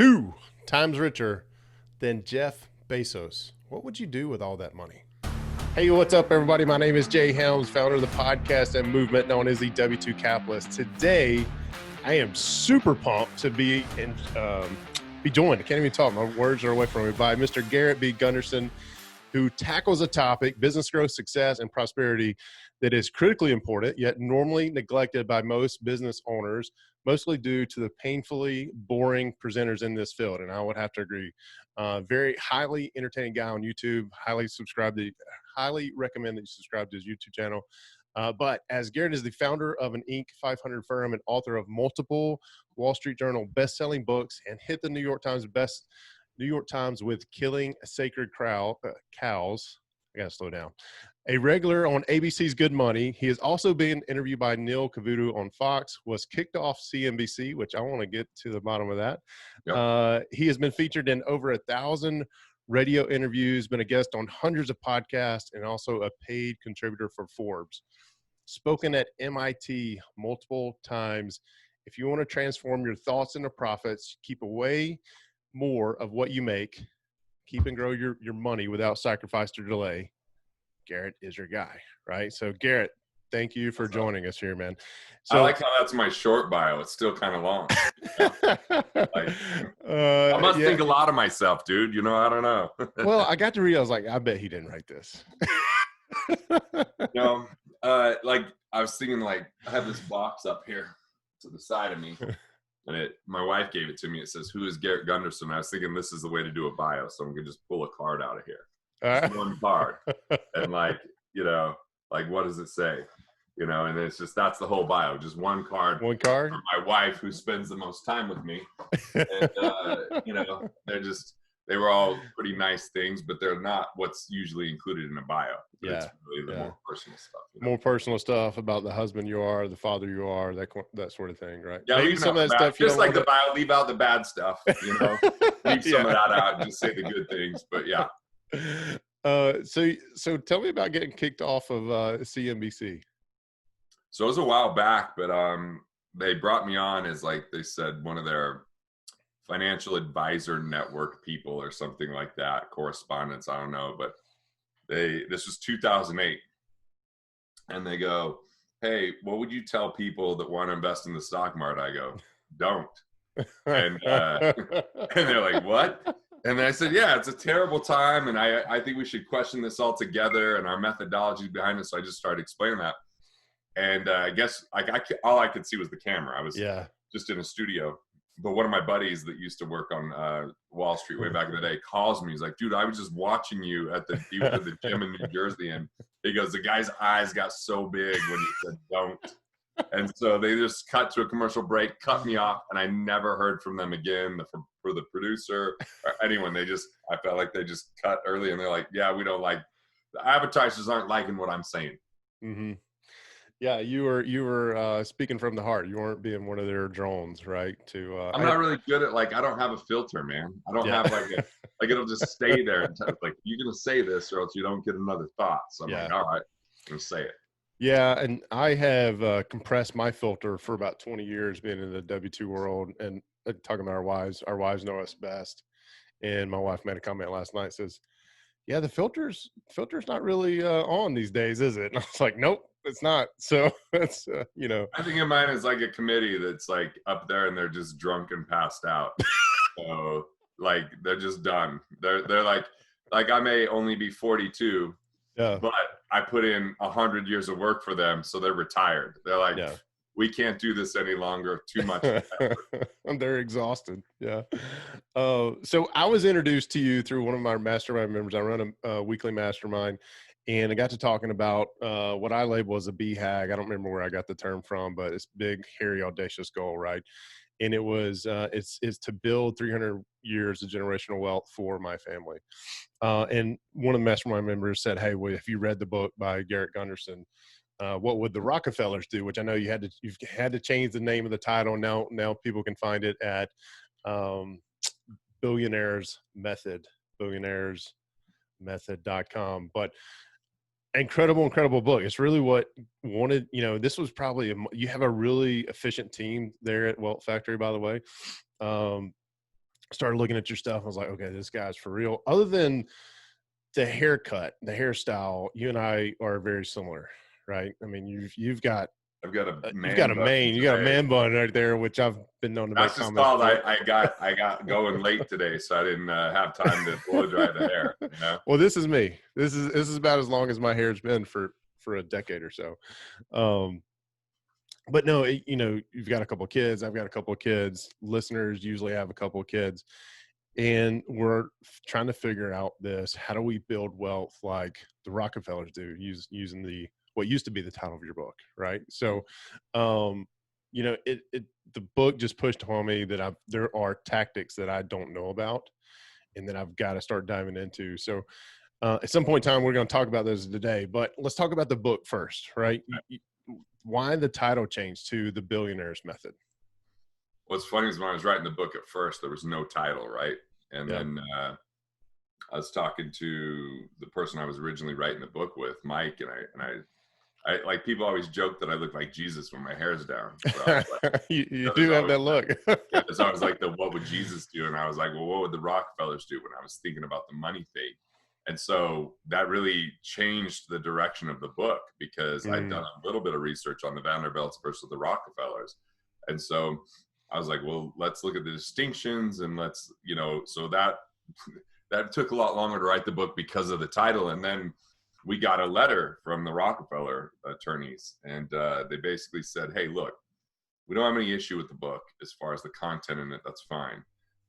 2 times richer than Jeff Bezos. What would you do with all that money? Hey, what's up, everybody? My name is Jay Helms, founder of the podcast and movement known as the W2 Capitalist. Today, I am super pumped to be joined. I can't even talk. My words are away from me. By Mr. Garrett B. Gunderson, who tackles a topic, business growth, success, and prosperity, that is critically important, yet normally neglected by most business owners, mostly due to the painfully boring presenters in this field. And I would have to agree. Very highly entertaining guy on YouTube. Highly recommend that you subscribe to his YouTube channel. But as Garrett is the founder of an Inc. 500 firm and author of multiple Wall Street Journal best-selling books and hit the New York Times with Killing Sacred Cows. I gotta slow down. A regular on ABC's Good Money. He has also been interviewed by Neil Cavuto on Fox, was kicked off CNBC, which I want to get to the bottom of that. Yep. He has been featured in over 1,000 radio interviews, been a guest on hundreds of podcasts, and also a paid contributor for Forbes. Spoken at MIT multiple times. If you want to transform your thoughts into profits, keep away more of what you make, keep and grow your money without sacrifice or delay, Garrett is your guy, right? So Garrett, thank you for joining us here, man. So, I like how that's my short bio. It's still kind of long. I must think a lot of myself, dude. I don't know. Well, I got to read, I was like, I bet he didn't write this. Like I was thinking, like I have this box up here to the side of me. And my wife gave it to me. It says, "Who is Garrett Gunderson?" I was thinking this is the way to do a bio. So I'm going to just pull a card out of here. Just one card. And like what does it say? And it's just, that's the whole bio. Just one card. One card? For my wife, who spends the most time with me. And, they were all pretty nice things, but they're not what's usually included in a bio. It's really the more personal stuff. More personal stuff about the husband you are, the father you are, that sort of thing, right? Yeah, leave some of that stuff. Just like the bio, leave out the bad stuff. Leave some of that out and just say the good things. But yeah. So tell me about getting kicked off of CNBC. So it was a while back, but they brought me on as, like they said, one of their financial advisor network people or something like that, correspondents, I don't know, but this was 2008, and they go, "Hey, what would you tell people that want to invest in the stock market?" I go, "Don't." And they're like, "What?" And I said, "Yeah, it's a terrible time, and I think we should question this altogether and our methodology behind it." So I just started explaining that, and I guess all I could see was the camera. I was just in a studio. But one of my buddies that used to work on Wall Street way back in the day calls me. He's like, "Dude, I was just watching you at the gym in New Jersey." And he goes, "The guy's eyes got so big when he said don't." And so they just cut to a commercial break, cut me off, and I never heard from them again, for the producer or anyone. I felt like they just cut early, and they're like, "Yeah, we don't like, the advertisers aren't liking what I'm saying." Mm-hmm. Yeah, you were speaking from the heart. You weren't being one of their drones, right? I'm not really good at, I don't have a filter, man. I don't have it'll just stay there. And like, you're gonna say this, or else you don't get another thought. So I'm like, all right, I'm gonna say it. Yeah, and I have compressed my filter for about 20 years, being in the W2 world, and talking about our wives. Our wives know us best. And my wife made a comment last night, says, "Yeah, the filter's not really on these days, is it?" And I was like, "Nope, it's not." So that's I think of mine as like a committee that's like up there and they're just drunk and passed out. So like they're just done. They're like I may only be 42, but I put in 100 years of work for them, so they're retired. They're like, "We can't do this any longer. Too much effort." They're exhausted. Yeah. So I was introduced to you through one of my mastermind members. I run a weekly mastermind, and I got to talking about what I label as a BHAG. I don't remember where I got the term from, but it's big, hairy, audacious goal, right? And it was it's to build 300 years of generational wealth for my family. And one of the mastermind members said, "Hey, well, if you read the book by Garrett Gunderson, what would the Rockefellers do?" Which I know you've had to change the name of the title. Now people can find it at billionairesmethod.com. But incredible book. It's really what wanted, this was probably, you have a really efficient team there at Wealth Factory, by the way. started looking at your stuff. I was like, okay, this guy's for real. Other than the haircut, the hairstyle, you and I are very similar, right? I mean, you've got I've got a you've got man a bun mane, you got a today. man bun right there, which I've been known to make That's just comments called for. I got going late today, so I didn't have time to blow dry the hair. You know? Well, this is me. This is about as long as my hair's been for a decade or so. But no, you know, you've got a couple of kids. I've got a couple of kids. Listeners usually have a couple of kids. And we're trying to figure out this. How do we build wealth like the Rockefellers do, using the what used to be the title of your book, right? So, you know, the book just pushed home me that there are tactics that I don't know about, and that I've got to start diving into. So, at some point in time, we're going to talk about those today. But let's talk about the book first, right? Why the title change to The Billionaire's Method? What's funny is when I was writing the book at first, there was no title, right? And then I was talking to the person I was originally writing the book with, Mike, and I like, people always joke that I look like Jesus when my hair's down. So like, you do have that look. Yeah, so I was like, what would Jesus do? And I was like, well, what would the Rockefellers do, when I was thinking about the money thing? And so that really changed the direction of the book, because I'd done a little bit of research on the Vanderbilts versus the Rockefellers. And so I was like, well, let's look at the distinctions, and let's, you know, so that took a lot longer to write the book because of the title. And then we got a letter from the Rockefeller attorneys, and they basically said, hey, look, we don't have any issue with the book as far as the content in it. That's fine.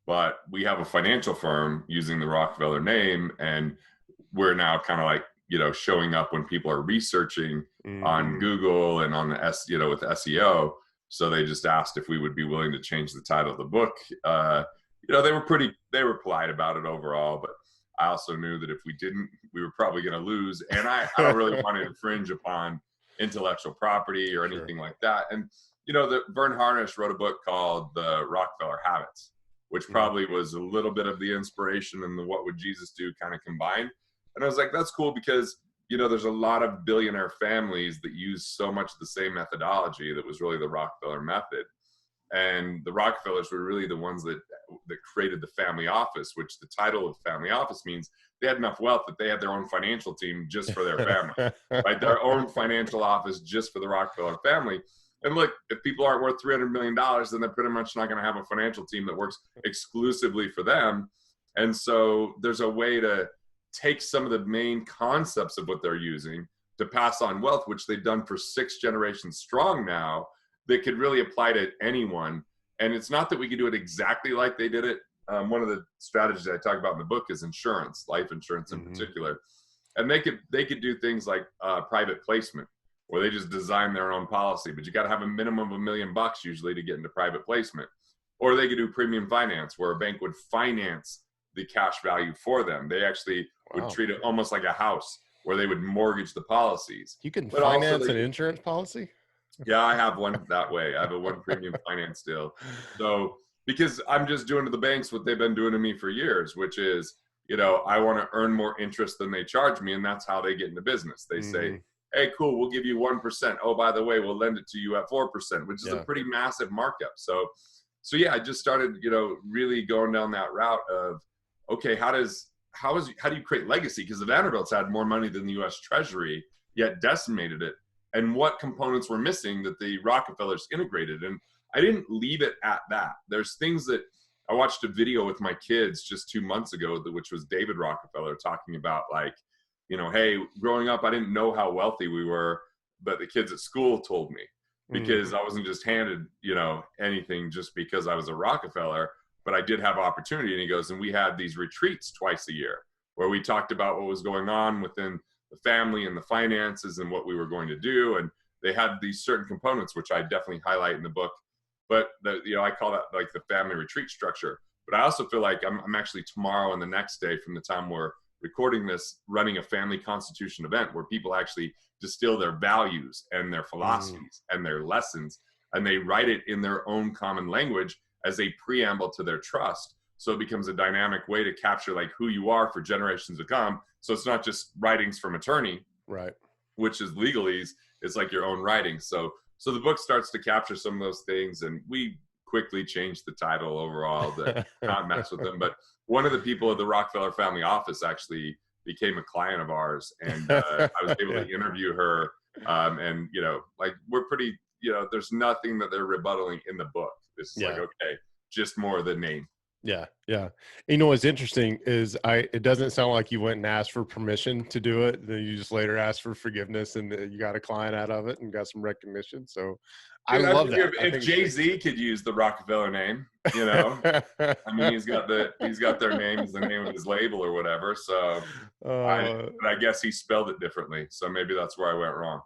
But we have a financial firm using the Rockefeller name, and we're now kind of like, you know, showing up when people are researching on Google and on the you know, with SEO. So they just asked if we would be willing to change the title of the book. You know, they were polite about it overall, but I also knew that if we didn't, we were probably going to lose. And I don't really want to infringe upon intellectual property or anything like that. And, you know, Vern Harnish wrote a book called The Rockefeller Habits, which probably was a little bit of the inspiration and the What Would Jesus Do kind of combined. And I was like, that's cool, because, you know, there's a lot of billionaire families that use so much the same methodology that was really the Rockefeller method. And the Rockefellers were really the ones that created the family office, which the title of family office means they had enough wealth that they had their own financial team just for their family, right? Their own financial office just for the Rockefeller family. And look, if people aren't worth $300 million, then they're pretty much not going to have a financial team that works exclusively for them. And so there's a way to take some of the main concepts of what they're using to pass on wealth, which they've done for 6 generations strong now, that could really apply to anyone. And it's not that we could do it exactly like they did it. One of the strategies I talk about in the book is insurance, life insurance in particular. And they could do things like private placement, where they just design their own policy, but you got to have a minimum of $1 million usually to get into private placement. Or they could do premium finance, where a bank would finance the cash value for them. They actually would treat it almost like a house, where they would mortgage the policies. You can finance an insurance policy? Yeah, I have one that way. I have a one premium finance deal. So, because I'm just doing to the banks what they've been doing to me for years, which is, you know, I want to earn more interest than they charge me. And that's how they get into business. They say, hey, cool, we'll give you 1%. Oh, by the way, we'll lend it to you at 4%, which is a pretty massive markup. So yeah, I just started, you know, really going down that route of, okay, how do you create legacy? Because the Vanderbilts had more money than the U.S. Treasury, yet decimated it. And what components were missing that the Rockefellers integrated? And I didn't leave it at that. There's things that I watched a video with my kids just 2 months ago, which was David Rockefeller talking about, like, you know, hey, growing up, I didn't know how wealthy we were, but the kids at school told me, because I wasn't just handed, you know, anything just because I was a Rockefeller, but I did have opportunity. And he goes, and we had these retreats twice a year where we talked about what was going on within the family and the finances and what we were going to do. And they had these certain components, which I definitely highlight in the book. But you know, I call that like the family retreat structure. But I also feel like I'm actually tomorrow and the next day from the time we're recording this, running a family constitution event where people actually distill their values and their philosophies and their lessons, and they write it in their own common language as a preamble to their trust. So it becomes a dynamic way to capture like who you are for generations to come. So it's not just writings from attorney, right, which is legalese. It's like your own writing. So the book starts to capture some of those things, and we quickly changed the title overall to not mess with them. But one of the people at the Rockefeller family office actually became a client of ours, and I was able Yeah. to interview her. And like we're pretty, there's nothing that they're rebuttaling in the book. It's just like, Yeah. okay, just more the name. Yeah. Yeah. You know, what's interesting is it doesn't sound like you went and asked for permission to do it. Then you just later asked for forgiveness and you got a client out of it and got some recognition. So I Dude, I love figure that. I if think it's great. Jay-Z could use the Rockefeller name, I mean, he's got their name as the name of his label or whatever. So uh, but I guess he spelled it differently. So maybe that's where I went wrong.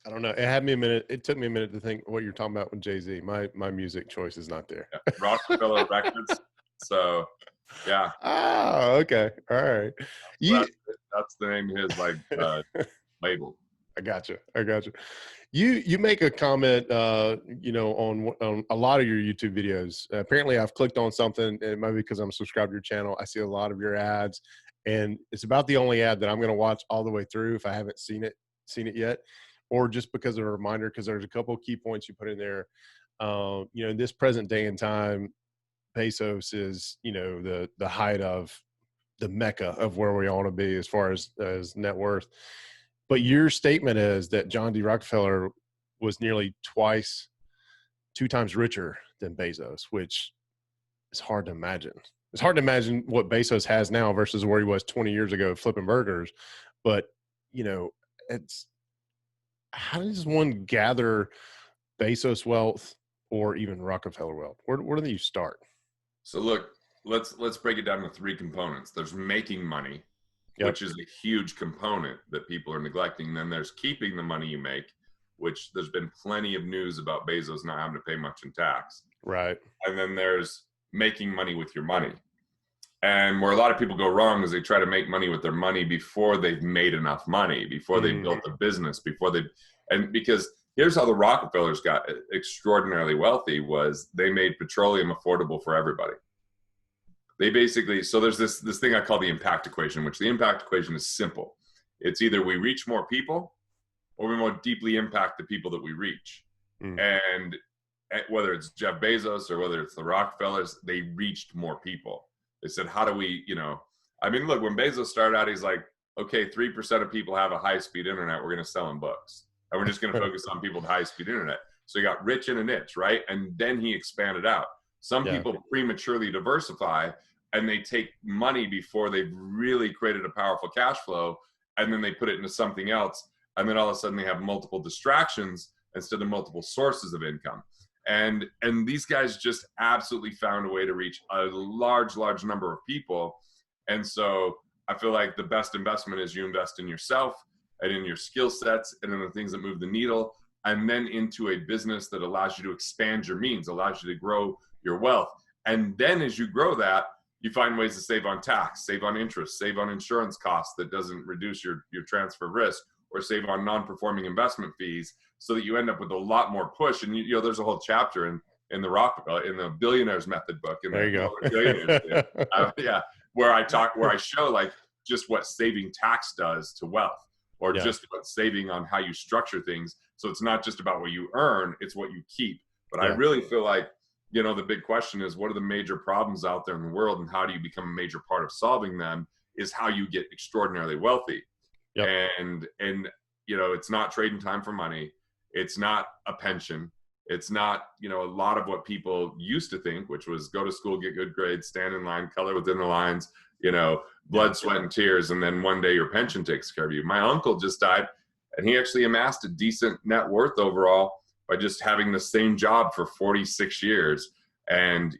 I don't know. It had me a minute. It took me a minute to think what you're talking about with Jay-Z. My music choice is not there. Yeah. Rockefeller Records. So yeah. Oh, okay. All right. So You that's the name of his label. I gotcha. I gotcha. You make a comment, on a lot of your YouTube videos. Apparently, I've clicked on something, and it might be because I'm subscribed to your channel. I see a lot of your ads, and it's about the only ad that I'm going to watch all the way through if I haven't seen it yet, or just because of a reminder. Because there's a couple of key points you put in there. In this present day and time, Bezos is, the height of the mecca of where we want to be as far as net worth. But your statement is that John D. Rockefeller was nearly two times richer than Bezos, which is hard to imagine. It's hard to imagine what Bezos has now versus where he was 20 years ago flipping burgers. But, it's how does one gather Bezos wealth or even Rockefeller wealth? Where do you start? So look, let's break it down to three components. There's making money, Yep. which is a huge component that people are neglecting. And then there's keeping the money you make, which there's been plenty of news about Bezos not having to pay much in tax. Right. And then there's making money with your money. And where a lot of people go wrong is they try to make money with their money before they've made enough money, before they've built a business, because here's how the Rockefellers got extraordinarily wealthy was they made petroleum affordable for everybody. They basically, so there's this thing I call the impact equation, which the impact equation is simple. It's either we reach more people or we more deeply impact the people that we reach. And whether it's Jeff Bezos or whether it's the Rockefellers, they reached more people. They said, how do we, look, when Bezos started out, he's like, okay, 3% of people have a high-speed internet. We're going to sell them books. And we're just going to focus on people with high-speed internet. So he got rich in a niche, right? And then he expanded out. Some people prematurely diversify and they take money before they've really created a powerful cash flow. And then they put it into something else. And then all of a sudden they have multiple distractions instead of multiple sources of income. And these guys just absolutely found a way to reach a large number of people. And so I feel like the best investment is you invest in yourself and in your skill sets and in the things that move the needle, and then into a business that allows you to expand your means, allows you to grow your wealth. And then as you grow that, you find ways to save on tax, save on interest, save on insurance costs that doesn't reduce your transfer risk, or save on non-performing investment fees, so that you end up with a lot more push. And there's a whole chapter in the Rockefeller, in the Billionaires Method book. There you go. Where I show like just what saving tax does to wealth, or just what saving on how you structure things. So it's not just about what you earn, it's what you keep. But I really feel like, the big question is, what are the major problems out there in the world, and how do you become a major part of solving them is how you get extraordinarily wealthy. Yep. And it's not trading time for money. It's not a pension. It's not, a lot of what people used to think, which was go to school, get good grades, stand in line, color within the lines, blood, sweat, and tears. And then one day your pension takes care of you. My uncle just died, and he actually amassed a decent net worth overall by just having the same job for 46 years and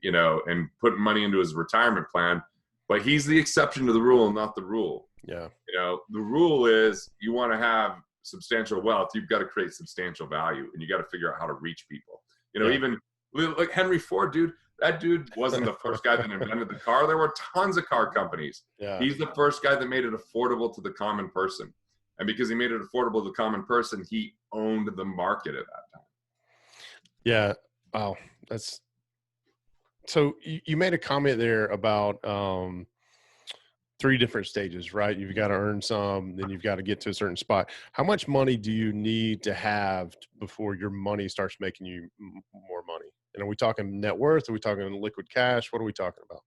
putting money into his retirement plan. But he's the exception to the rule, not the rule. Yeah. The rule is you want to have substantial wealth, you've got to create substantial value, and you got to figure out how to reach people. Even like Henry Ford, dude, that dude wasn't the first guy that invented the car. There were tons of car companies. Yeah. He's the first guy that made it affordable to the common person. And because he made it affordable to the common person, he owned the market at that time. Yeah. Wow. So you made a comment there about, 3 different stages, right? You've got to earn some, then you've got to get to a certain spot. How much money do you need to have before your money starts making you more money? And are we talking net worth? Are we talking liquid cash? What are we talking about?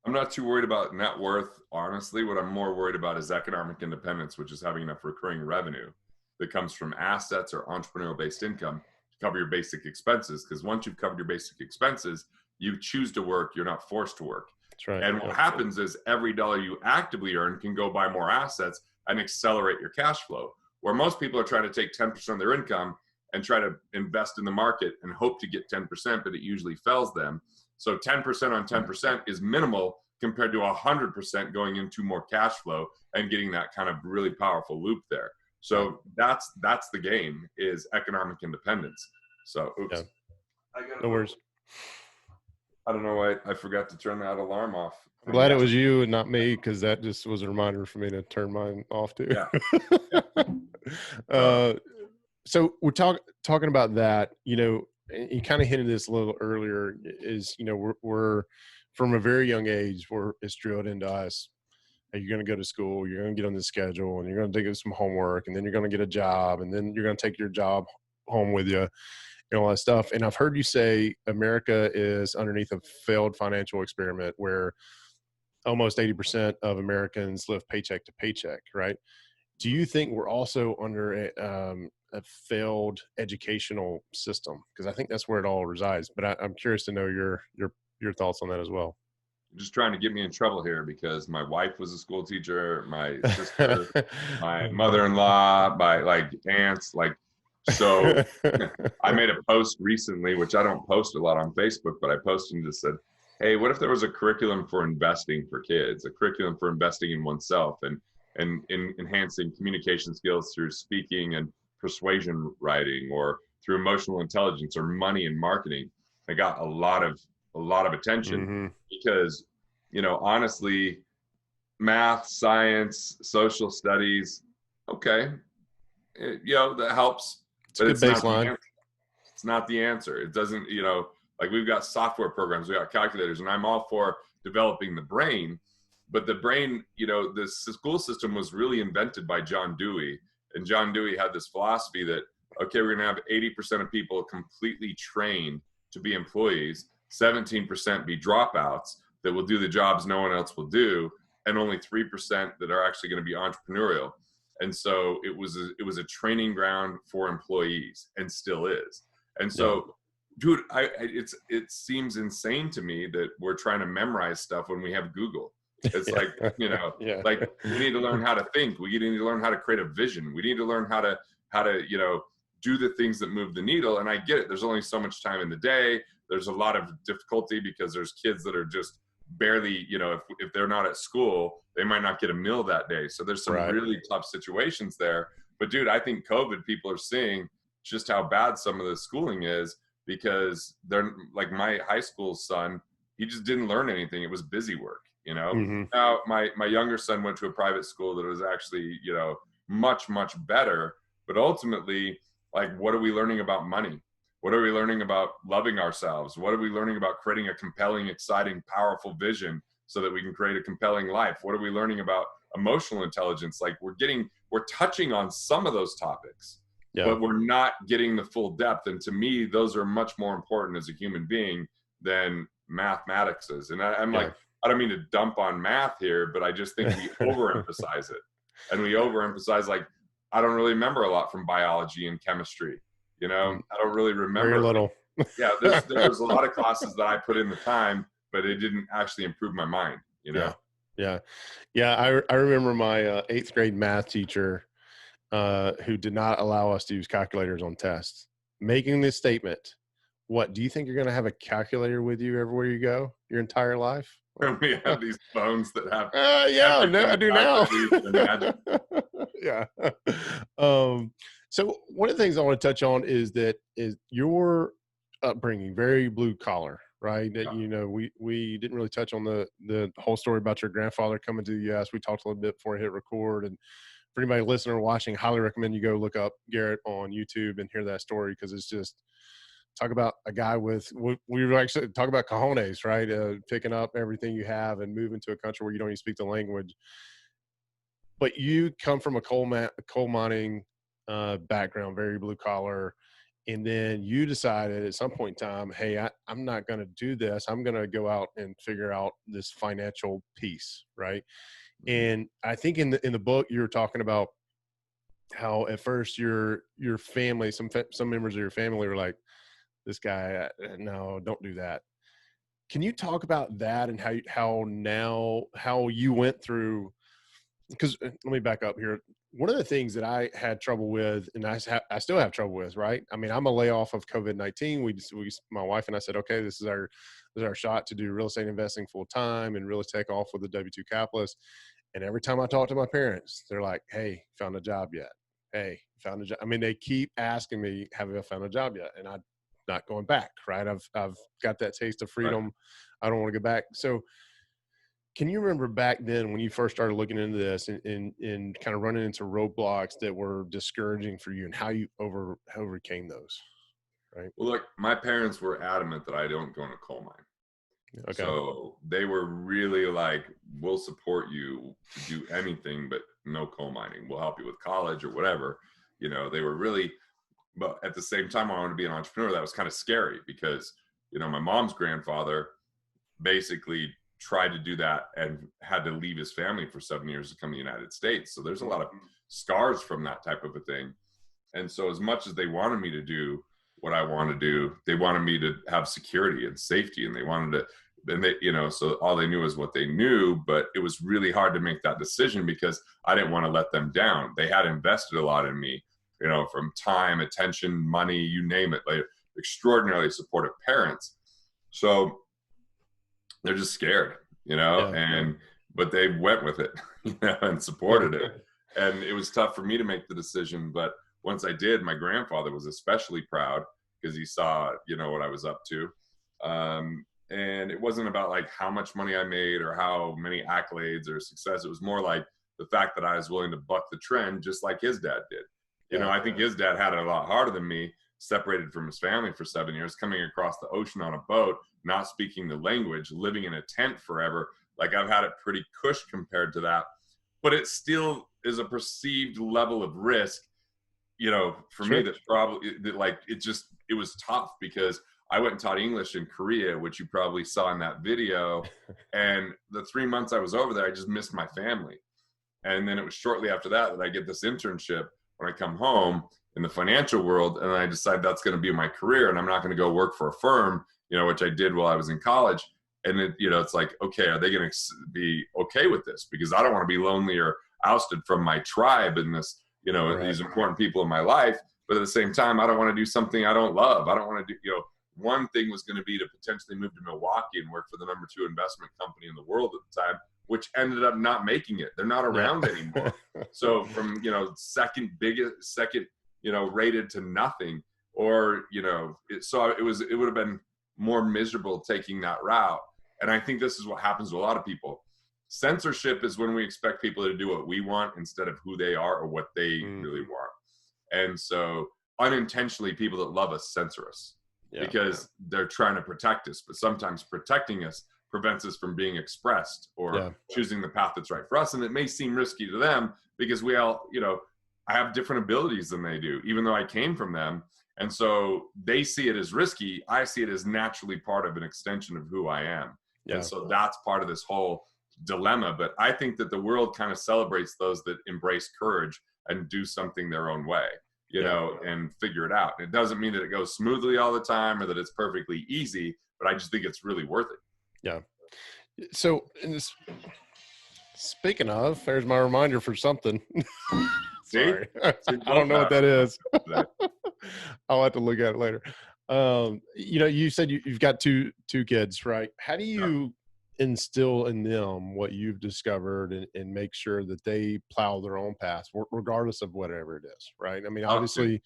I'm not too worried about net worth, honestly. What I'm more worried about is economic independence, which is having enough recurring revenue that comes from assets or entrepreneurial based income to cover your basic expenses. Because once you've covered your basic expenses, you choose to work, you're not forced to work. That's right. And what happens is every dollar you actively earn can go buy more assets and accelerate your cash flow. Where most people are trying to take 10% of their income and try to invest in the market and hope to get 10%, but it usually fails them. So 10% on 10% is minimal compared to 100% going into more cash flow and getting that kind of really powerful loop there. So that's the game, is economic independence. So oops. Yeah. No worries. I don't know why I forgot to turn that alarm off. I'm glad it was you and not me, because that just was a reminder for me to turn mine off too. Yeah. So we're talking about that, you kind of hinted this a little earlier, is, we're from a very young age where it's drilled into us. Hey, you're going to go to school, you're going to get on the schedule, and you're going to take some homework, and then you're going to get a job, and then you're going to take your job home with you, and all that stuff. And I've heard you say America is underneath a failed financial experiment where almost 80% of Americans live paycheck to paycheck, right? Do you think we're also under a failed educational system? Because I think that's where it all resides. But I'm curious to know your thoughts on that as well. Just trying to get me in trouble here, because my wife was a school teacher, my sister, my mother-in-law, my aunts, so I made a post recently, which I don't post a lot on Facebook, but I posted and just said, hey, what if there was a curriculum for investing for kids, a curriculum for investing in oneself and in enhancing communication skills through speaking and persuasion writing, or through emotional intelligence, or money and marketing? I got a lot of attention because, honestly, math, science, social studies, okay, that helps, but it's not the answer. It's not the answer. It doesn't, we've got software programs, we got calculators, and I'm all for developing the brain. But the brain, the school system was really invented by John Dewey. And John Dewey had this philosophy that, okay, we're going to have 80% of people completely trained to be employees, 17% be dropouts that will do the jobs no one else will do, and only 3% that are actually going to be entrepreneurial. And so it was a training ground for employees, and still is. And so, dude, it seems insane to me that we're trying to memorize stuff when we have Google. It's like, we need to learn how to think. We need to learn how to create a vision. We need to learn how to do the things that move the needle. And I get it. There's only so much time in the day. There's a lot of difficulty because there's kids that are just barely, if they're not at school, they might not get a meal that day. So there's some really tough situations there. But dude, I think COVID, people are seeing just how bad some of the schooling is, because they're like, my high school son, he just didn't learn anything. It was busy work. Now my younger son went to a private school that was actually, much, much better. But ultimately, what are we learning about money? What are we learning about loving ourselves? What are we learning about creating a compelling, exciting, powerful vision so that we can create a compelling life? What are we learning about emotional intelligence? We're touching on some of those topics, but we're not getting the full depth. And to me, those are much more important as a human being than mathematics is. And I'm like, I don't mean to dump on math here, but I just think we overemphasize it. And we overemphasize, I don't really remember a lot from biology and chemistry. I don't really remember. Very little. There was a lot of classes that I put in the time, but it didn't actually improve my mind, Yeah. I remember my 8th grade math teacher who did not allow us to use calculators on tests, making this statement: what, do you think you're going to have a calculator with you everywhere you go your entire life? We have these phones that have no, I do now. So one of the things I want to touch on is your upbringing, very blue collar, right? That, we didn't really touch on the whole story about your grandfather coming to the US. We talked a little bit before I hit record, and for anybody listening or watching, highly recommend you go look up Garrett on YouTube and hear that story, because it's just, talk about a guy with, we actually talk about cojones, right? Picking up everything you have and moving to a country where you don't even speak the language. But you come from a coal mining background, very blue collar, And then you decided at some point in time, hey, I'm not going to do this. I'm going to go out and figure out this financial piece, right? Mhm. And I think in the book you were talking about how at first your family, some members of your family were like, this guy, no, don't do that. Can you talk about that and how you went through? Because let me back up here. One of the things that I had trouble with, and I still have trouble with, right? I mean, I'm a layoff of COVID-19. My wife and I said, okay, this is our shot to do real estate investing full time and really take off with the W-2 capitalist. And every time I talk to my parents, they're like, hey, found a job yet? Hey, found a job. I mean, they keep asking me, have I found a job yet? And I'm not going back, right? I've got that taste of Right. freedom. I don't want to go back. So can you remember back then when you first started looking into this and kind of running into roadblocks that were discouraging for you and how you overcame those? Right. Well, look, my parents were adamant that I don't go in a coal mine. Okay. So they were really like, we'll support you to do anything, but no coal mining. We'll help you with college or whatever. They were really, but at the same time, I wanted to be an entrepreneur. That was kind of scary because, my mom's grandfather basically tried to do that and had to leave his family for 7 years to come to the United States. So there's a lot of scars from that type of a thing. And so as much as they wanted me to do what I want to do, they wanted me to have security and safety, and they wanted to, and they, so all they knew is what they knew, but it was really hard to make that decision because I didn't want to let them down. They had invested a lot in me, from time, attention, money, you name it, like extraordinarily supportive parents. So they're just scared, Yeah. but they went with it, and supported it. And it was tough for me to make the decision. But once I did, my grandfather was especially proud because he saw, what I was up to. And it wasn't about like how much money I made or how many accolades or success. It was more like the fact that I was willing to buck the trend, just like his dad did. I think his dad had it a lot harder than me, separated from his family for 7 years, coming across the ocean on a boat, not speaking the language, living in a tent forever. Like I've had it pretty cush compared to that, but it still is a perceived level of risk, for me Sure. that probably like it was tough because I went and taught English in Korea, which you probably saw in that video. And the 3 months I was over there, I just missed my family. And then it was shortly after that I get this internship when I come home in the financial world, and I decide that's going to be my career, and I'm not going to go work for a firm, which I did while I was in college. And it's like, okay, are they going to be okay with this? Because I don't want to be lonely or ousted from my tribe and this, Right. these important people in my life. But at the same time, I don't want to do something I don't love. I don't want to do, one thing was going to be to potentially move to Milwaukee and work for the #2 investment company in the world at the time, which ended up not making it. They're not around anymore. So from, second rated to nothing, or, it would have been more miserable taking that route. And I think this is what happens to a lot of people. Censorship is when we expect people to do what we want instead of who they are or what they really want. And so unintentionally, people that love us censor us because they're trying to protect us, but sometimes protecting us prevents us from being expressed or choosing the path that's right for us. And it may seem risky to them because we all, I have different abilities than they do, even though I came from them. And so they see it as risky. I see it as naturally part of an extension of who I am. And so that's part of this whole dilemma. But I think that the world kind of celebrates those that embrace courage and do something their own way, and figure it out. It doesn't mean that it goes smoothly all the time or that it's perfectly easy, but I just think it's really worth it. Yeah. So speaking of, there's my reminder for something. Sorry. I don't know what that is. I'll have to look at it later. You said you've got two kids, right? How do you instill in them what you've discovered and make sure that they plow their own path, regardless of whatever it is, right? I mean, obviously,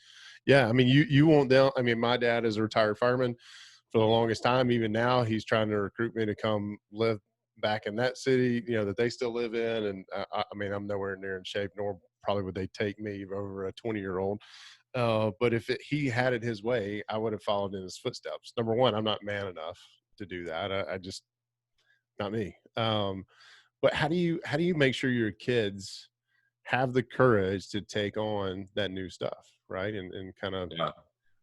I mean, you want them. I mean, my dad is a retired fireman for the longest time. Even now, he's trying to recruit me to come live back in that city, that they still live in. And I mean, I'm nowhere near in shape, nor probably would they take me over a 20-year-old. But if he had it his way, I would have followed in his footsteps. Number one, I'm not man enough to do that. I just, not me. But how do you make sure your kids have the courage to take on that new stuff, right? And kind of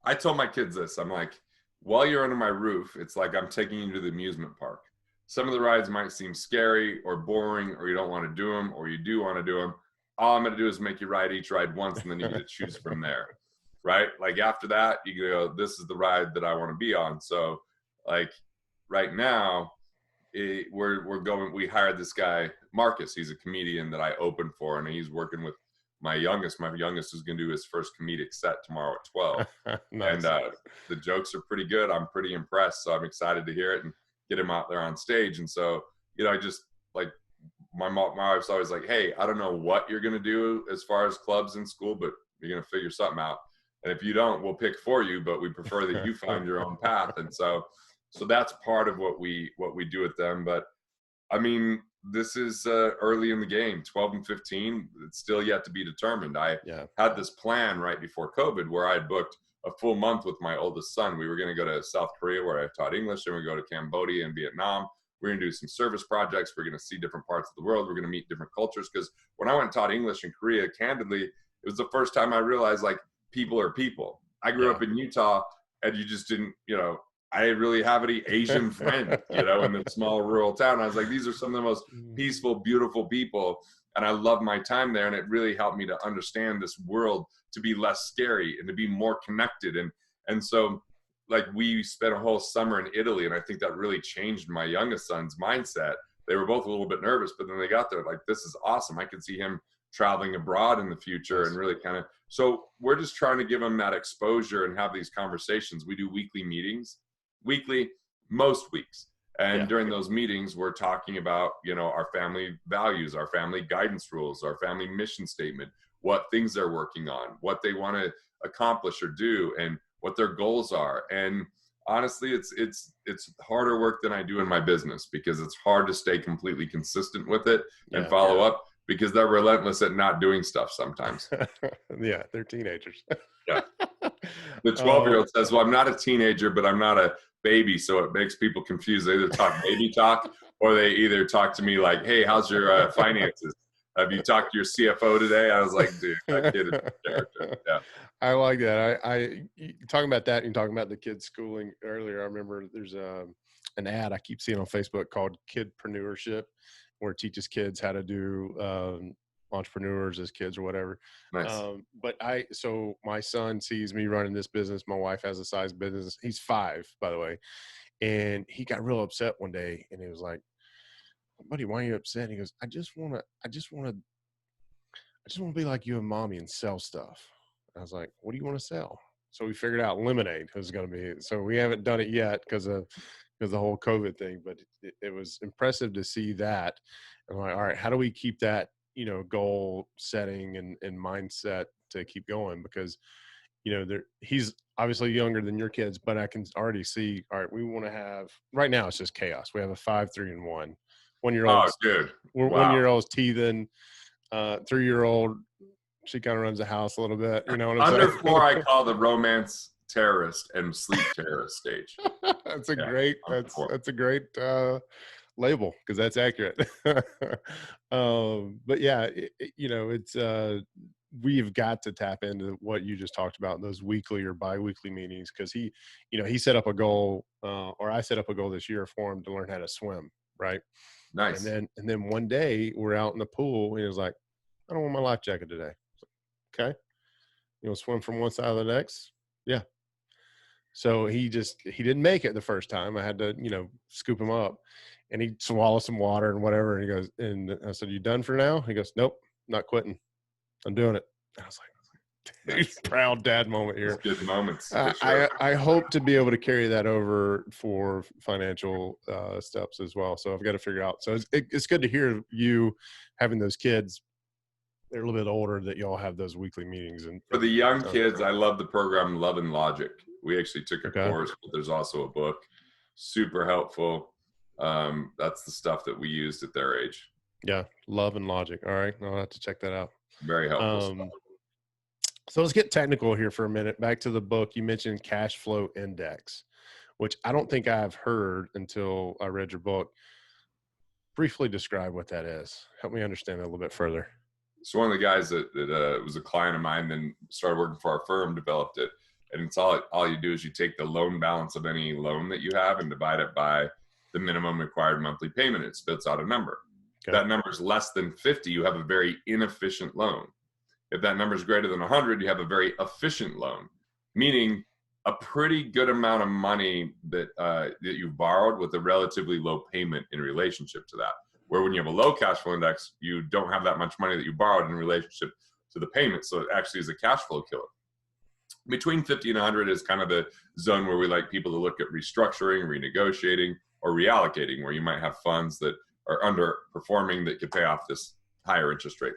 I told my kids this. I'm like, while you're under my roof, it's like I'm taking you to the amusement park. Some of the rides might seem scary or boring, or you don't want to do them, or you do want to do them. All I'm going to do is make you ride each ride once, and then you get to choose from there. Right? Like after that, you go, this is the ride that I want to be on. So, like right now, we're going. We hired this guy, Marcus. He's a comedian that I opened for, and he's working with my youngest. My youngest is going to do his first comedic set tomorrow at 12. Nice. And the jokes are pretty good. I'm pretty impressed, so I'm excited to hear it and get him out there on stage. And so, I just like my wife's always like, hey, I don't know what you're going to do as far as clubs in school, but you're going to figure something out. And if you don't, we'll pick for you, but we prefer that you find your own path. And so that's part of what we do with them. But I mean, this is early in the game, 12 and 15. It's still yet to be determined. I had this plan right before COVID where I had booked a full month with my oldest son. We were going to go to South Korea where I taught English, and we go to Cambodia and Vietnam. We're going to do some service projects. We're going to see different parts of the world. We're going to meet different cultures. Because when I went and taught English in Korea, candidly, it was the first time I realized like people are people. I grew up in Utah, and you just didn't, I didn't really have any Asian friends, in the small rural town. I was like, these are some of the most peaceful, beautiful people. And I love my time there. And it really helped me to understand this world to be less scary and to be more connected. And so like we spent a whole summer in Italy. And I think that really changed my youngest son's mindset. They were both a little bit nervous, but then they got there like, this is awesome. I could see him traveling abroad in the future and really kind of, so we're just trying to give them that exposure and have these conversations. We do weekly meetings. Weekly, most weeks. And during those meetings, we're talking about, our family values, our family guidance rules, our family mission statement, what things they're working on, what they want to accomplish or do, and what their goals are. And honestly, it's harder work than I do in my business because it's hard to stay completely consistent with it and follow up because they're relentless at not doing stuff sometimes. They're teenagers. The 12-year-old says, well, I'm not a teenager, but I'm not a baby. So it makes people confused. They either talk baby talk or they either talk to me like, hey, how's your finances? Have you talked to your CFO today? I was like, dude, that kid is a character. Yeah. I like that. I talking about that and talking about the kids schooling earlier. I remember there's an ad I keep seeing on Facebook called Kidpreneurship, where it teaches kids how to do entrepreneurs as kids or whatever. Nice. So my son sees me running this business. My wife has a size business. He's 5, by the way. And he got real upset one day and he was like, buddy, why are you upset? He goes, I just want to be like you and mommy and sell stuff. I was like, what do you want to sell? So we figured out lemonade was going to be, so we haven't done it yet because of the whole COVID thing, but it was impressive to see that. And I'm like, all right, how do we keep that, goal setting and mindset to keep going? Because, he's obviously younger than your kids, but I can already see, all right, we want to have, right now it's just chaos. We have a 5, 3, and 1. 1-year-old. Oh, good. Wow. 1-year-old's teething. 3-year-old, she kind of runs the house a little bit. You know what I'm saying? Under 4, I call the romance terrorist and sleep terrorist stage. That's a great label because that's accurate. But yeah, it's we've got to tap into what you just talked about, those weekly or bi-weekly meetings, because he set up a goal, or I set up a goal this year for him to learn how to swim. Right. Nice. And then one day we're out in the pool and he was like, I don't want my life jacket today. Okay. Swim from one side to the next. Yeah. So he didn't make it the first time. I had to, scoop him up, and he swallowed some water and whatever. And he goes, and I said, you done for now? He goes, nope, not quitting. I'm doing it. I was like, nice. Proud dad moment here. That's good moments. Sure. I hope to be able to carry that over for financial steps as well. So I've got to figure out. So it's good to hear you having those kids. They're a little bit older that y'all have those weekly meetings. And for the young kids, I love the program Love and Logic. We actually took a course, but there's also a book. Super helpful. That's the stuff that we used at their age. Yeah, Love and Logic. All right, I'll have to check that out. Very helpful. So let's get technical here for a minute. Back to the book. You mentioned cash flow index, which I don't think I've heard until I read your book. Briefly describe what that is. Help me understand that a little bit further. So one of the guys that was a client of mine, then started working for our firm, developed it. And it's all you do is you take the loan balance of any loan that you have and divide it by the minimum required monthly payment. It spits out a number. If that number is less than 50, you have a very inefficient loan. If that number is greater than 100, you have a very efficient loan, meaning a pretty good amount of money that you borrowed with a relatively low payment in relationship to that. Where when you have a low cash flow index, you don't have that much money that you borrowed in relationship to the payment. So it actually is a cash flow killer. Between 50 and 100 is kind of the zone where we like people to look at restructuring, renegotiating, or reallocating, where you might have funds that are underperforming that could pay off this higher interest rate,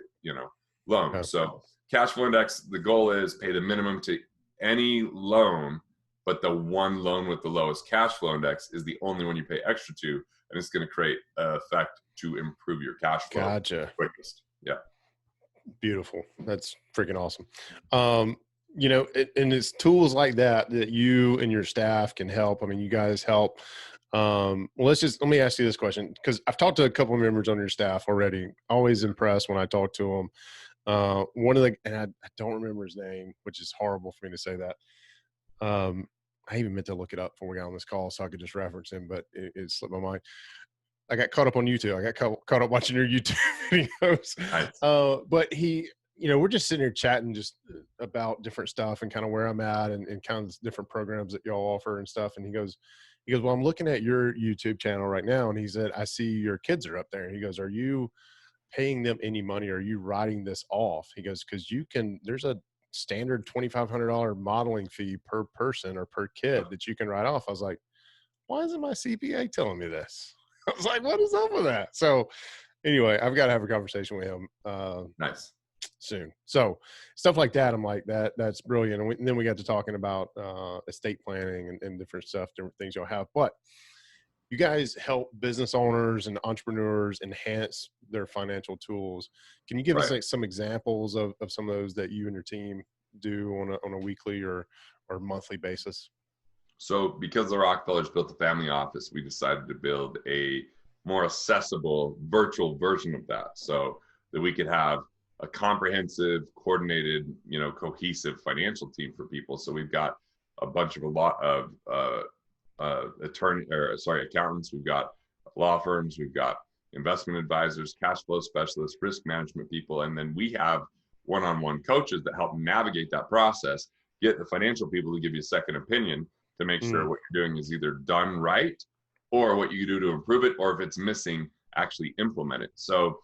loan. Okay. So cash flow index, the goal is pay the minimum to any loan, but the one loan with the lowest cash flow index is the only one you pay extra to, and it's going to create an effect to improve your cash flow. Gotcha. Quickest. Yeah. Beautiful. That's freaking awesome. And it's tools like that you and your staff can help. I mean, you guys help. Let me ask you this question, because I've talked to a couple of members on your staff already. Always impressed when I talk to them. And I don't remember his name, which is horrible for me to say that. I even meant to look it up before we got on this call so I could just reference him, but it slipped my mind. I got caught up on YouTube. I got caught up watching your YouTube videos. Nice. But we're just sitting here chatting just about different stuff and kind of where I'm at and kind of different programs that y'all offer and stuff. And he goes, well, I'm looking at your YouTube channel right now. And he said, I see your kids are up there. And he goes, are you paying them any money? Are you writing this off? He goes, because there's a standard $2,500 modeling fee per person or per kid that you can write off. I was like, why isn't my CPA telling me this? I was like, what is up with that? So anyway, I've got to have a conversation with him. Nice. Soon. So stuff like that, I'm like, that's brilliant. And then we got to talking about estate planning and different stuff, different things you'll have. But you guys help business owners and entrepreneurs enhance their financial tools. Can you give us some examples of some of those that you and your team do on a weekly or monthly basis? So because the Rockefellers built the family office, we decided to build a more accessible virtual version of that so that we could have a comprehensive, coordinated, cohesive financial team for people. So we've got a lot of accountants. We've got law firms. We've got investment advisors, cash flow specialists, risk management people, and then we have one-on-one coaches that help navigate that process. Get the financial people to give you a second opinion to make sure what you're doing is either done right, or what you do to improve it, or if it's missing, actually implement it. So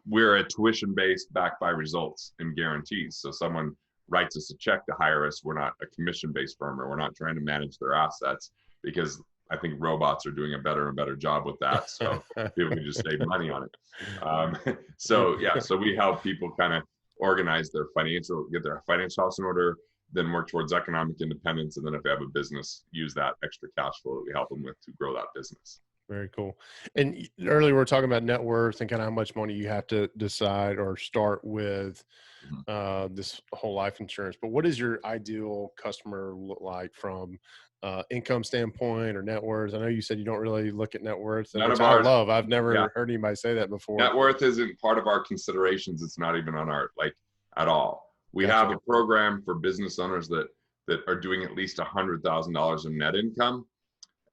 we're a tuition-based, backed by results and guarantees. So someone writes us a check to hire us. We're not a commission-based firm, or we're not trying to manage their assets, because I think robots are doing a better and better job with that. So people can just save money on it. So we help people kind of organize get their financial house in order, then work towards economic independence. And then if they have a business, use that extra cash flow that we help them with to grow that business. Very cool. And earlier we were talking about net worth and kind of how much money you have to decide or start with this whole life insurance. But what does your ideal customer look like from income standpoint or net worth? I know you said you don't really look at net worth, and which I love. I've never heard anybody say that before. Net worth isn't part of our considerations. It's not even on our at all. We have a program for business owners that are doing at least $100,000 in net income.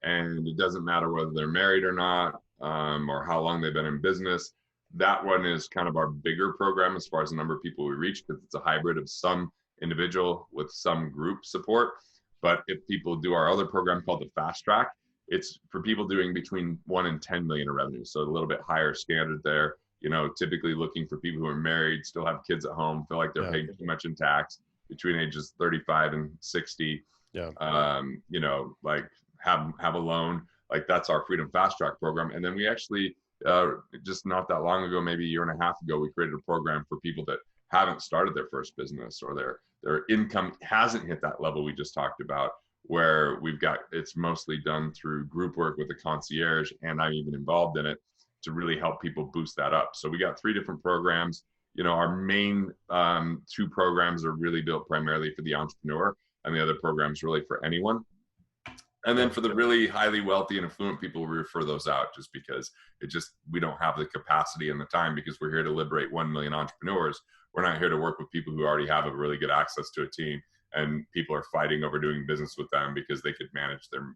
And it doesn't matter whether they're married or not, or how long they've been in business. That one is kind of our bigger program as far as the number of people we reach, because it's a hybrid of some individual with some group support. But if people do our other program called the Fast Track, it's for people doing between 1 and 10 million in revenue. So a little bit higher standard there, typically looking for people who are married, still have kids at home, feel like they're paying too much in tax between ages 35 and 60. Have a loan. That's our Freedom Fast Track program. And then we actually just not that long ago, maybe a year and a half ago, we created a program for people that haven't started their first business, or their income hasn't hit that level we just talked about, where it's mostly done through group work with a concierge, and I'm even involved in it to really help people boost that up. So we got 3 different programs. Our main 2 programs are really built primarily for the entrepreneur, and the other programs really for anyone. And then for the really highly wealthy and affluent people, we refer those out just because we don't have the capacity and the time, because we're here to liberate 1 million entrepreneurs. We're not here to work with people who already have a really good access to a team and people are fighting over doing business with them because they could manage their,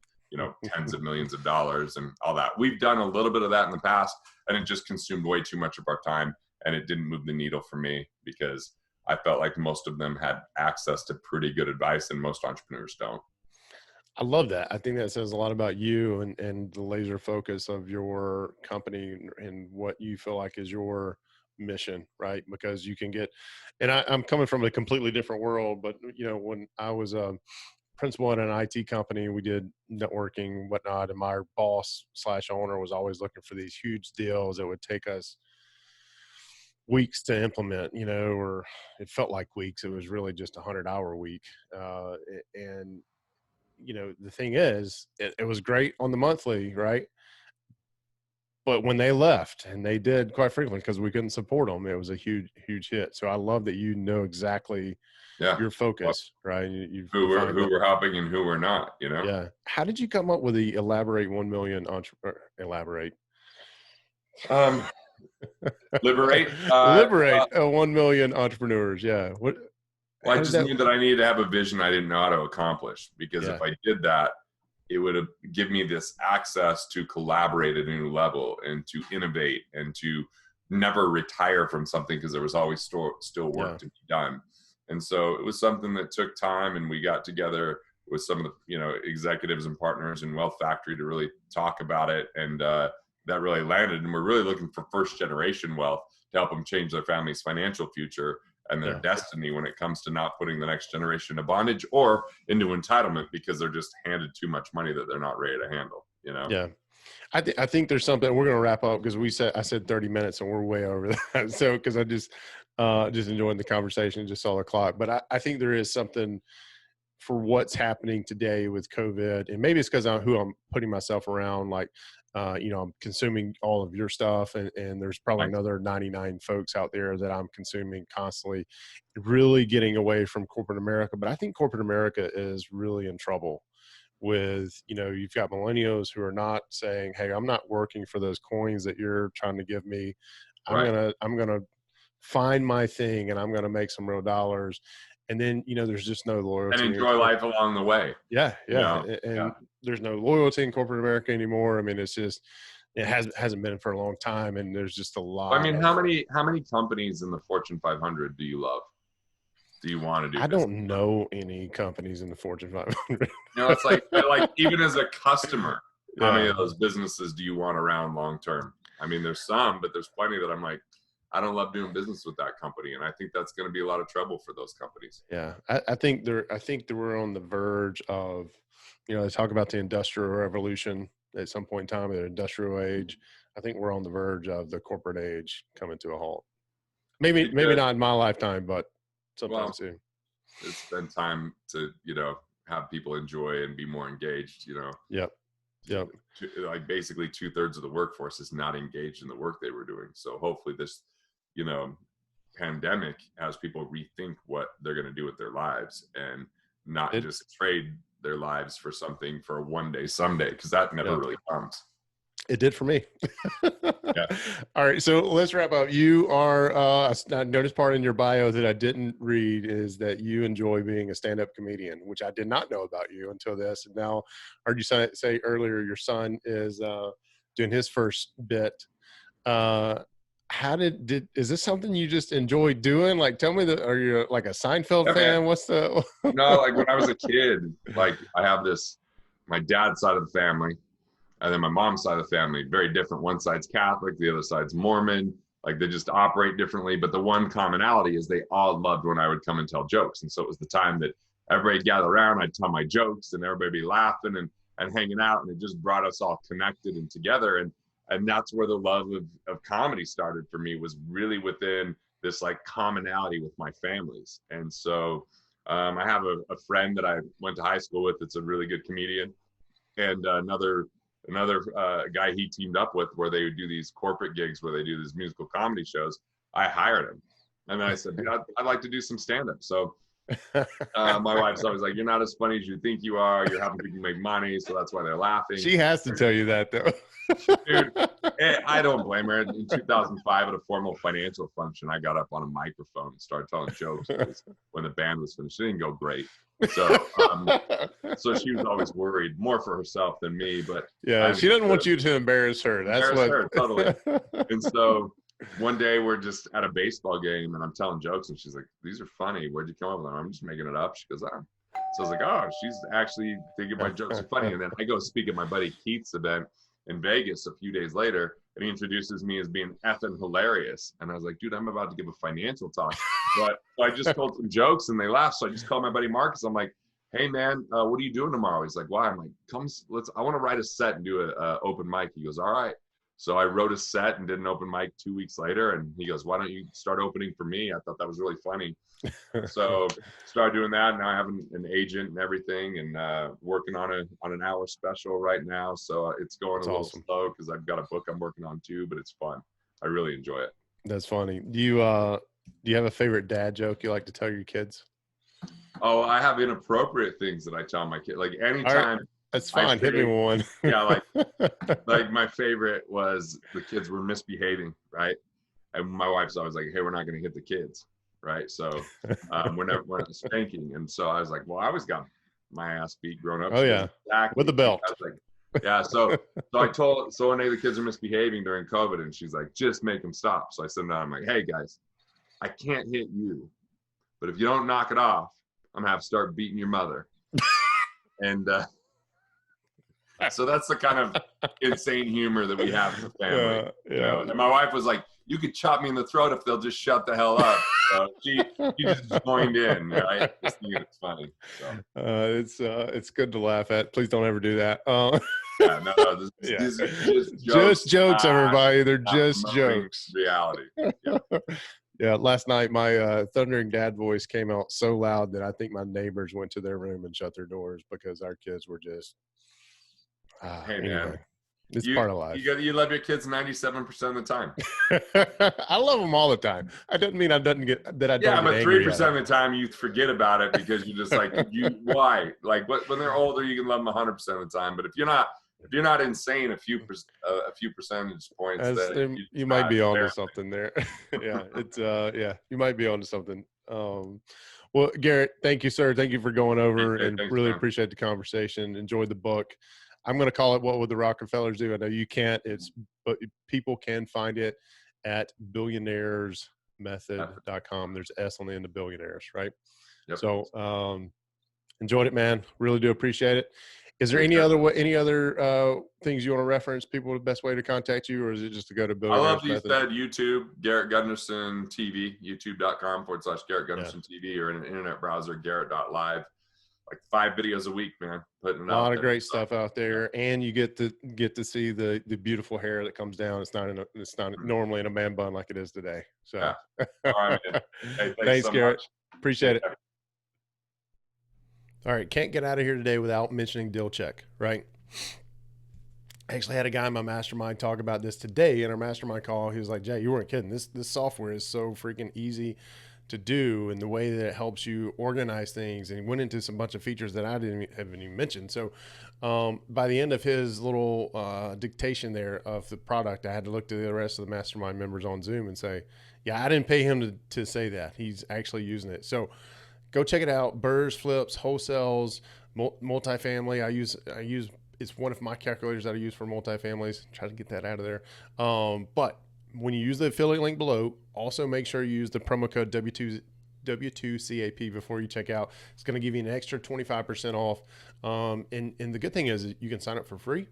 tens of millions of dollars and all that. We've done a little bit of that in the past, and it just consumed way too much of our time, and it didn't move the needle for me because I felt like most of them had access to pretty good advice, and most entrepreneurs don't. I love that. I think that says a lot about you and the laser focus of your company and what you feel like is your mission, right? Because you can get, and I'm coming from a completely different world, but when I was a principal at an IT company, we did networking and whatnot, and my boss / owner was always looking for these huge deals that would take us weeks to implement, or it felt like weeks. It was really just 100-hour week. And the thing is, it was great on the monthly, right? But when they left, and they did quite frequently because we couldn't support them, it was a huge, huge hit. So I love that exactly your focus, right? Who were helping and who were not, Yeah. How did you come up with the elaborate 1 million elaborate? Liberate 1 million entrepreneurs. Yeah. What? Well, I just knew that I needed to have a vision I didn't know how to accomplish, because if I did that, it would have give me this access to collaborate at a new level and to innovate and to never retire from something, because there was always still work to be done. And so it was something that took time, and we got together with some of the executives and partners in Wealth Factory to really talk about it, and that really landed. And we're really looking for first generation wealth to help them change their family's financial future and their destiny when it comes to not putting the next generation into bondage or into entitlement because they're just handed too much money that they're not ready to handle, Yeah. I think there's something. We're going to wrap up because I said 30 minutes and we're way over that. So, because I just enjoyed the conversation, just saw the clock. But I think there is something for what's happening today with COVID, and maybe it's because who I'm putting myself around. Like, I'm consuming all of your stuff, and there's probably another 99 folks out there that I'm consuming constantly, really getting away from corporate America. But I think corporate America is really in trouble with, you've got millennials who are not saying, hey, I'm not working for those coins that you're trying to give me. I'm going to find my thing, and I'm going to make some real dollars. And then, there's just no loyalty. And enjoy life along the way. Yeah. And there's no loyalty in corporate America anymore. I mean, it's just, it hasn't been for a long time. And there's just a lot. I mean, how many companies in the Fortune 500 do you love? Do you want to do? I don't know any companies in the Fortune 500. It's like even as a customer, how many of those businesses do you want around long term? I mean, there's some, but there's plenty that I'm like, I don't love doing business with that company, and I think that's going to be a lot of trouble for those companies. Yeah, I think that we're on the verge of, they talk about the industrial revolution at some point in time, the industrial age. I think we're on the verge of the corporate age coming to a halt. Maybe not in my lifetime, but sometime soon. It's been time to have people enjoy and be more engaged. Yep. Like basically 2/3 of the workforce is not engaged in the work they were doing. So hopefully this pandemic has people rethink what they're going to do with their lives and not just trade their lives for something for a one day someday, because that never really comes. It did for me. All right. So let's wrap up. You are, I noticed part in your bio that I didn't read is that you enjoy being a stand-up comedian, which I did not know about you until this. And now I heard you say earlier, your son is doing his first bit. Is this something you just enjoy doing? Like, tell me are you like a Seinfeld fan? What's the? No, like when I was a kid, like I have my dad's side of the family, and then my mom's side of the family, very different. One side's Catholic, the other side's Mormon. Like they just operate differently. But the one commonality is they all loved when I would come and tell jokes. And so it was the time that everybody gather around, I'd tell my jokes and everybody be laughing and hanging out. And it just brought us all connected and together. And that's where the love of comedy started for me, was really within this like commonality with my families. And so I have a friend that I went to high school with that's a really good comedian, and another guy he teamed up with where they would do these corporate gigs where they do these musical comedy shows. I hired him, and then I said, I'd like to do some stand-up. So My wife's always like, "You're not as funny as you think you are. You're helping people make money, so that's why they're laughing." She has to tell you that, though. Dude, I don't blame her. In 2005, at a formal financial function, I got up on a microphone and started telling jokes when the band was finished. It didn't go great. So, so she was always worried, more for herself than me. But yeah, she doesn't want you to embarrass her. That's embarrass what. her, totally. And so one day we're just at a baseball game and I'm telling jokes and she's like, "These are funny. Where'd you come up with them?" "I'm just making it up." She goes, "Oh." So I was like, "Oh, she's actually thinking my jokes are funny." And then I go speak at my buddy Keith's event in Vegas a few days later, and he introduces me as being effing hilarious. And I was like, "Dude, I'm about to give a financial talk." But so I just told some jokes and they laughed. So I just called my buddy Marcus. I'm like, "Hey man, what are you doing tomorrow?" He's like, "Why?" I'm like, I want to write a set and do a open mic." He goes, "All right." So I wrote a set and did an open mic 2 weeks later. And he goes, "Why don't you start opening for me?" I thought that was really funny. So started doing that. Now I have an agent and everything, and working on an hour special right now. So it's going That's a little awesome. slow because I've got a book I'm working on too, but it's fun. I really enjoy it. That's funny. Do you have a favorite dad joke you like to tell your kids? Oh, I have inappropriate things that I tell my kid. Like anytime. That's fine. Hit me with one. Yeah, like my favorite was the kids were misbehaving, right? And my wife's always like, "Hey, we're not going to hit the kids," right? So we're not spanking. And so I was like, "Well, I always got my ass beat growing up." Oh yeah, exactly. with the belt. I was like, yeah. So one day the kids are misbehaving during COVID, and she's like, "Just make them stop." So I sit down. I'm like, "Hey guys, I can't hit you, but if you don't knock it off, I'm gonna have to start beating your mother." And so that's the kind of insane humor that we have in the family. Yeah. You know? And my wife was like, "You could chop me in the throat if they'll just shut the hell up." So she just joined in, right? Just thinking it's funny. So. It's good to laugh at. Please don't ever do that. Yeah, no, these are just jokes. Just jokes, everybody. They're just jokes. Reality. Yeah. Yeah, last night my thundering dad voice came out so loud that I think my neighbors went to their room and shut their doors because our kids were just. Hey anyway, man, it's part of life. You love your kids 97% of the time. I love them all the time. I don't mean I don't get that. I don't. Yeah, but 3% of of the time you forget about it because you're just like why? Like, when they're older, you can love them 100% of the time. But if you're not insane, a few percentage points, that you might be onto something there. Yeah, it's you might be onto something. Well, Garrett, thank you, sir. Thank you for going over, and thanks, really man. appreciate the conversation. Enjoyed the book. I'm going to call it "What Would the Rockefellers Do?" I know you can't. But people can find it at billionairesmethod.com. There's S on the end of billionaires, right? Yep. So enjoyed it, man. Really do appreciate it. Is there any other things you want to reference? People, the best way to contact you, or is it just to go to Billionaires? I love you said YouTube, Garrett Gunderson TV, youtube.com/Garrett Gunderson TV, or in an internet browser, Garrett.live. Like 5 videos a week, man. Putting a lot of great stuff out there, and you get to see the beautiful hair that comes down. It's not normally in a man bun like it is today. So, yeah. All right, man. Hey, thanks so Garrett. much. Appreciate it. All right, can't get out of here today without mentioning Deal Check, right? I actually had a guy in my mastermind talk about this today in our mastermind call. He was like, "Jay, you weren't kidding. This software is so freaking easy to do, and the way that it helps you organize things." And he went into some bunch of features that I haven't even mentioned. So by the end of his little dictation there of the product, I had to look to the rest of the mastermind members on Zoom and say, "Yeah, I didn't pay him to say that. He's actually using it." So go check it out. Burrs, flips, wholesales, multifamily. I use it's one of my calculators that I use for multifamilies. Try to get that out of there. But when you use the affiliate link below, also make sure you use the promo code W2CAP before you check out. It's going to give you an extra 25% off. And the good thing is you can sign up for free.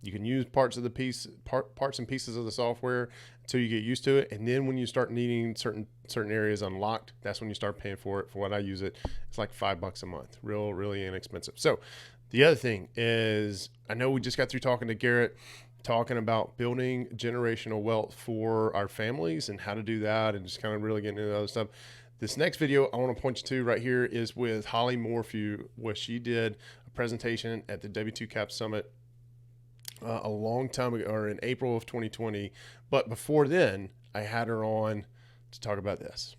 You can use parts and pieces of the software until you get used to it. And then when you start needing certain areas unlocked, that's when you start paying for it. For what I use it, it's like $5 a month. Really inexpensive. So the other thing is, I know we just got through talking to Garrett, talking about building generational wealth for our families and how to do that, and just kind of really getting into the other stuff. This next video I want to point you to right here is with Holly Morphew, where she did a presentation at the W2 Cap Summit a long time ago, or in April of 2020. But before then, I had her on to talk about this.